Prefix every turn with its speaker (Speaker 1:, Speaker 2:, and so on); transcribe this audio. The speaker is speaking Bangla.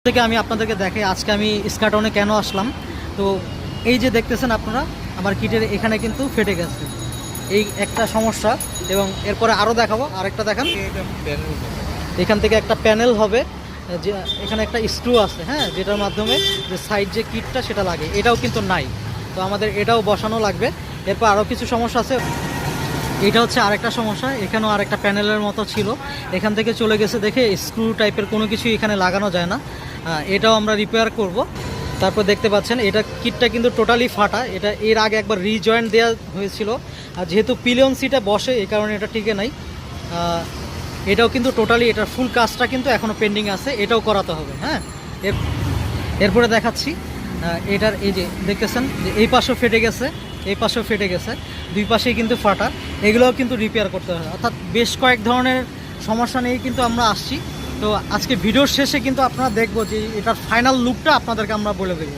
Speaker 1: থেকে আমি আপনাদেরকে দেখাই আজকে আমি স্কার্টনে কেন আসলাম। তো এই যে দেখতেছেন আপনারা আমার কিটের এখানে কিন্তু ফেটে গেছে, এই একটা সমস্যা। এবং এরপরে আরও দেখাবো, আরেকটা দেখান। এখান থেকে একটা প্যানেল হবে, যে এখানে একটা স্ক্রু আছে, হ্যাঁ, যেটার মাধ্যমে যে সাইড যে কিটটা সেটা লাগে, এটাও কিন্তু নাই। তো আমাদের এটাও বসানো লাগবে। এরপর আরও কিছু সমস্যা আছে। এটা হচ্ছে আরেকটা সমস্যা, এখানেও আরেকটা প্যানেলের মতো ছিল, এখান থেকে চলে গেছে দেখে স্ক্রু টাইপের কোনো কিছু এখানে লাগানো যায় না। এটাও আমরা রিপেয়ার করব। তারপর দেখতে পাচ্ছেন এটা কিটটা কিন্তু টোটালি ফাটা, এটা এর আগে একবার রিজয়েন্ট দেওয়া হয়েছিল, আর যেহেতু পিলিয়ন সিটে বসে এই কারণে এটা টিকে নাই। এটাও কিন্তু টোটালি এটার ফুল কাজটা কিন্তু এখনও পেন্ডিং আছে, এটাও করাতে হবে। হ্যাঁ, এরপরে দেখাচ্ছি এটার এই যে দেখতেছেন যে এই পাশেও ফেটে গেছে, এই পাশেও ফেটে গেছে, দুই পাশেই কিন্তু ফাটা, এগুলোও কিন্তু রিপেয়ার করতে হবে। অর্থাৎ বেশ কয়েক ধরনের সমস্যা নিয়ে কিন্তু আমরা আসছি। তো আজকে ভিডিওর শেষে কিন্তু আপনারা দেখবো যে এটার ফাইনাল লুকটা আপনাদেরকে আমরা বলে দেবো।